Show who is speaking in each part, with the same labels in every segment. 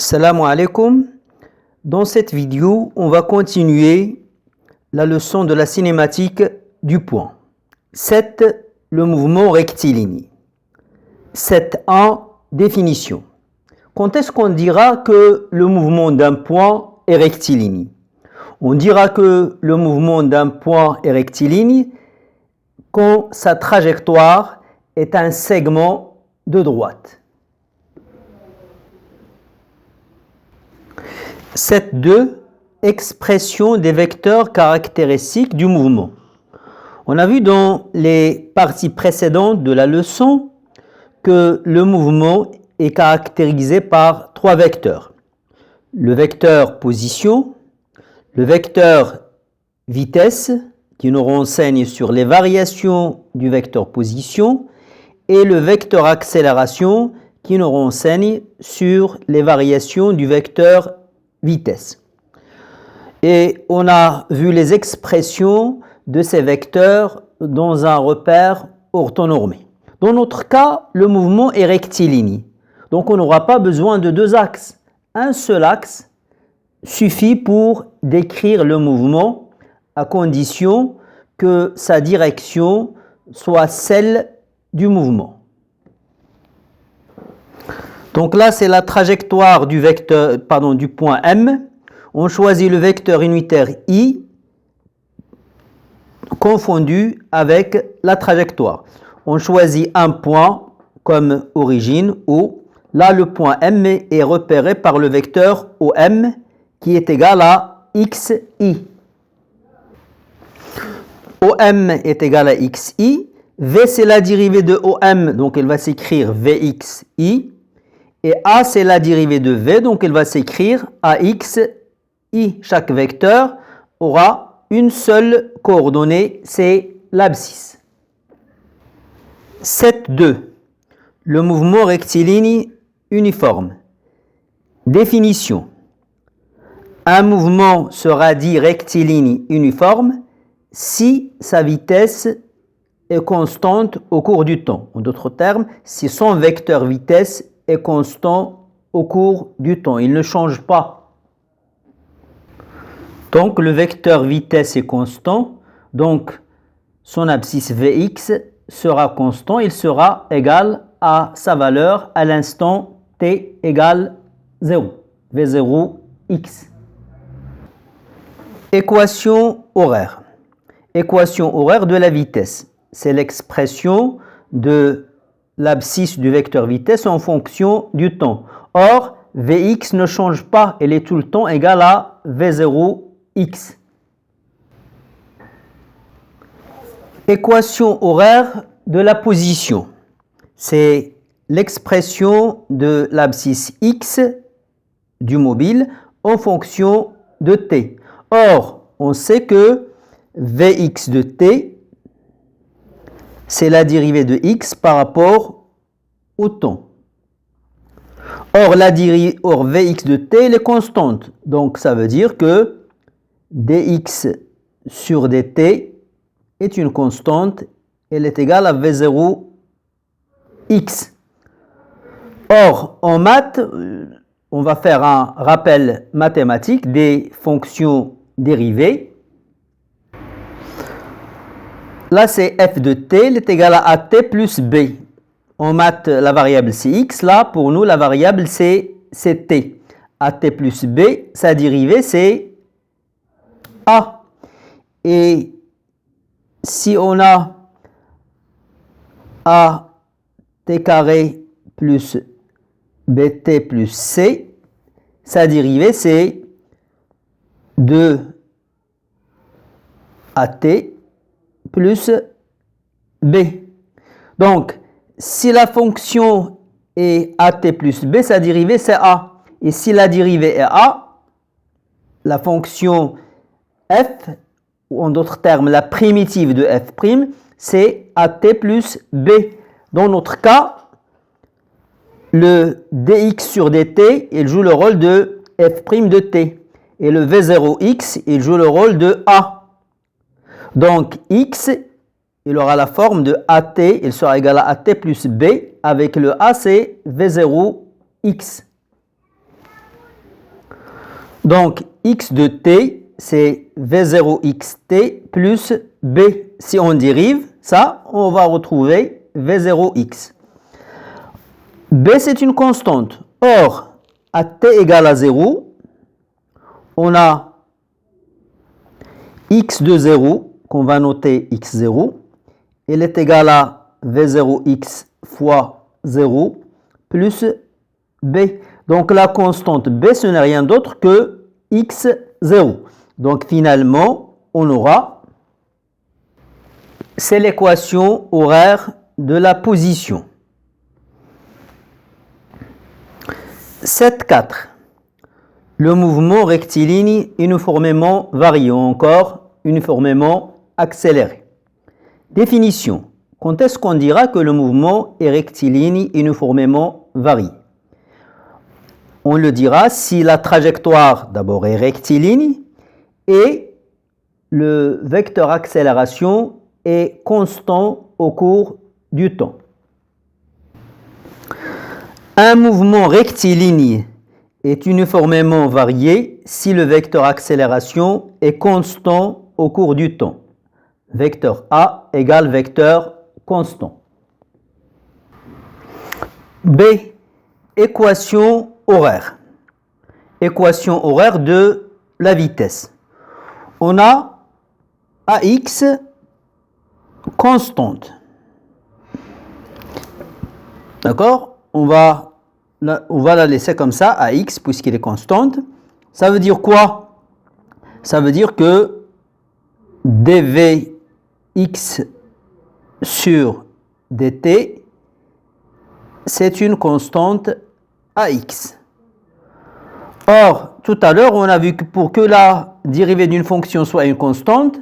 Speaker 1: Assalamu alaikum. Dans cette vidéo, on va continuer la leçon de la cinématique du point. 7. Le mouvement rectiligne. 7.1. Définition. Quand est-ce qu'on dira que le mouvement d'un point est rectiligne? On dira que le mouvement d'un point est rectiligne quand sa trajectoire est un segment de droite. 7.2. Expression des vecteurs caractéristiques du mouvement. On a vu dans les parties précédentes de la leçon que le mouvement est caractérisé par 3 vecteurs. Le vecteur position, le vecteur vitesse, qui nous renseigne sur les variations du vecteur position, et le vecteur accélération, qui nous renseigne sur les variations du vecteur vitesse. Et on a vu les expressions de ces vecteurs dans un repère orthonormé. Dans notre cas, le mouvement est rectiligne. Donc on n'aura pas besoin de 2 axes. Un seul axe suffit pour décrire le mouvement à condition que sa direction soit celle du mouvement. Donc là, c'est la trajectoire du point M. On choisit le vecteur unitaire I confondu avec la trajectoire. On choisit un point comme origine O. Là, le point M est repéré par le vecteur OM qui est égal à XI. OM est égal à XI. V, c'est la dérivée de OM, donc elle va s'écrire VXI. Et A, c'est la dérivée de V, donc elle va s'écrire AXI. Chaque vecteur aura une seule coordonnée, c'est l'abscisse. 7.2. Le mouvement rectiligne uniforme. Définition. Un mouvement sera dit rectiligne uniforme si sa vitesse est constante au cours du temps. En d'autres termes, si son vecteur vitesse est constant au cours du temps, il ne change pas. Donc le vecteur vitesse est constant, donc son abscisse Vx sera constant, il sera égal à sa valeur à l'instant t égale 0, V0x. Équation horaire. Équation horaire de la vitesse. C'est l'expression de l'abscisse du vecteur vitesse en fonction du temps. Or, Vx ne change pas, elle est tout le temps égale à V0x. Équation horaire de la position. C'est l'expression de l'abscisse x du mobile en fonction de t. Or, on sait que Vx de t, c'est la dérivée de x par rapport au temps. Or, Vx de t, elle est constante. Donc, ça veut dire que dx sur dt est une constante, elle est égale à V0x. Or, en maths, on va faire un rappel mathématique des fonctions dérivées. Là, c'est f de t, elle est égale à at plus b. En maths, la variable c'est x. Là, pour nous, la variable c'est t. At plus b, sa dérivée c'est a. Et si on a a t carré plus bt plus c, sa dérivée c'est 2 at plus b. Donc, si la fonction est at plus b, sa dérivée c'est a. Et si la dérivée est a, la fonction f, ou en d'autres termes, la primitive de f', c'est at plus b. Dans notre cas, le dx sur dt, il joue le rôle de f' de t. Et le v0x, il joue le rôle de a. Donc, x, il aura la forme de at, il sera égal à at plus b, avec le a, c'est v0x. Donc, x de t, c'est v0xt plus b. Si on dérive ça, on va retrouver v0x. B, c'est une constante. Or, à t égale à 0, on a x de 0, qu'on va noter x0. Il est égal à v0x fois 0 plus b. Donc, la constante b, ce n'est rien d'autre que x0. Donc, finalement, on aura, c'est l'équation horaire de la position. 7.4. Le mouvement rectiligne uniformément varie ou encore uniformément accéléré. Définition. Quand est-ce qu'on dira que le mouvement est rectiligne uniformément varie? On le dira si la trajectoire d'abord est rectiligne et le vecteur accélération est constant au cours du temps. Un mouvement rectiligne est uniformément varié si le vecteur accélération est constant au cours du temps. Vecteur A égale vecteur constant. B. Équation horaire. Équation horaire de la vitesse. On a AX constante. D'accord? On va la laisser comme ça, AX, puisqu'il est constante. Ça veut dire quoi? Ça veut dire que dvx sur dt, c'est une constante AX. Or, tout à l'heure, on a vu que pour que la dérivée d'une fonction soit une constante,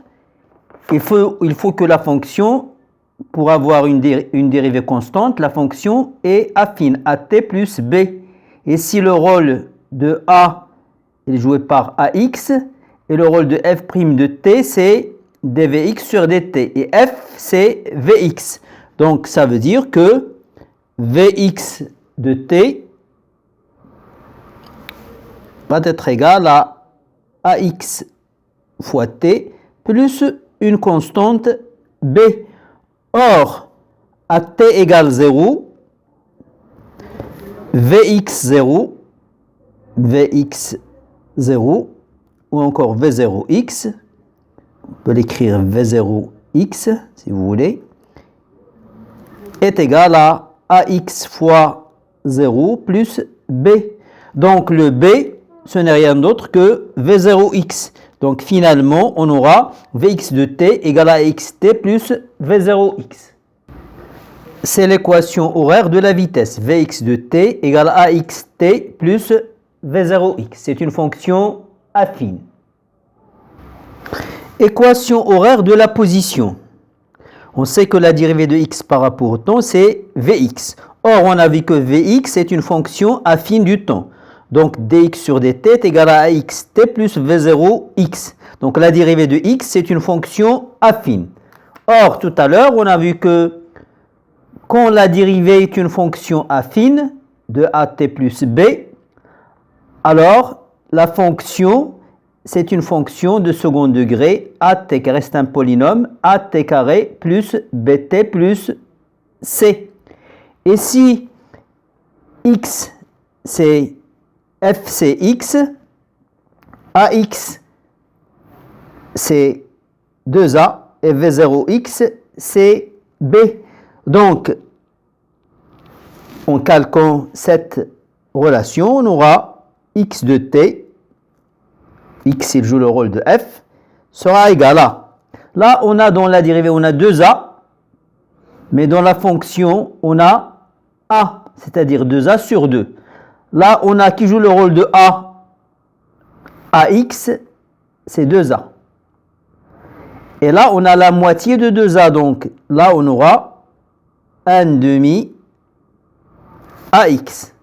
Speaker 1: il faut que la fonction, pour avoir une dérivée constante, la fonction est affine, at plus b. Et si le rôle de a est joué par ax, et le rôle de f' de t, c'est dvx sur dt. Et f, c'est vx. Donc, ça veut dire que vx de t va être égal à ax fois t plus une constante b. Or, à t égale 0, vx0, vx0, ou encore v0x, on peut l'écrire v0x si vous voulez, est égal à ax fois 0 plus b. Donc le b, ce n'est rien d'autre que v0x. Donc finalement, on aura vx de t égale à xt plus v0x. C'est l'équation horaire de la vitesse. Vx de t égale à axt plus v0x. C'est une fonction affine. Équation horaire de la position. On sait que la dérivée de x par rapport au temps, c'est vx. Or, on a vu que vx est une fonction affine du temps. Donc, dx sur dt est égal à axt plus v0x. Donc, la dérivée de x, c'est une fonction affine. Or, tout à l'heure, on a vu que quand la dérivée est une fonction affine de at plus b, alors la fonction, c'est une fonction de second degré, at qui reste un polynôme, at carré plus bt plus c. Et si x, c'est f, c'est x, ax, c'est 2a, et v0x, c'est b. Donc, en calquant cette relation, on aura x de t, x il joue le rôle de f, sera égal à. Là, on a dans la dérivée, on a 2a, mais dans la fonction, on a a, c'est-à-dire 2a sur 2. Là, on a qui joue le rôle de a, ax, c'est 2a. Et là, on a la moitié de 2a, donc là, on aura 1 demi ax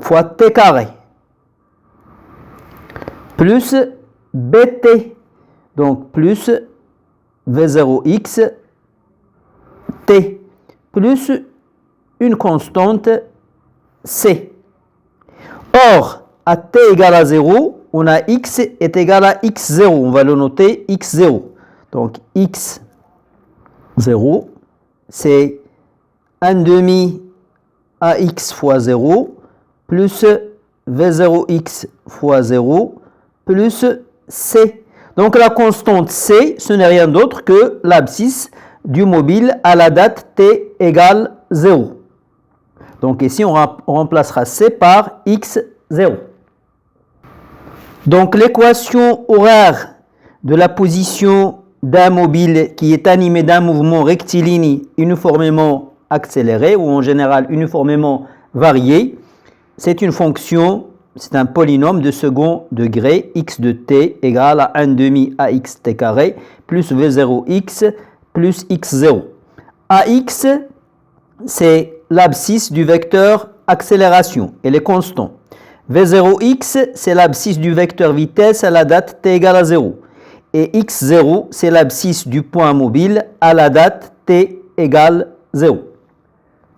Speaker 1: fois t carré plus bt, donc plus v0x t plus une constante c. Or, à t égale à 0, on a x est égal à x0. On va le noter x0. Donc x0, c'est 1 demi ax fois 0 plus v0x fois 0 plus c. Donc la constante c, ce n'est rien d'autre que l'abscisse du mobile à la date t égale 0. Donc ici, on remplacera c par x0. Donc l'équation horaire de la position d'un mobile qui est animé d'un mouvement rectiligne uniformément accéléré ou en général uniformément varié, c'est une fonction, c'est un polynôme de second degré x de t égale à 1 demi ax t carré plus v0x plus x0. Ax, c'est l'abscisse du vecteur accélération, elle est constante. V0x, c'est l'abscisse du vecteur vitesse à la date t égale à 0. Et x0, c'est l'abscisse du point mobile à la date t égale 0.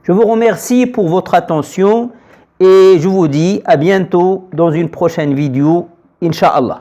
Speaker 1: Je vous remercie pour votre attention et je vous dis à bientôt dans une prochaine vidéo, Inch'Allah.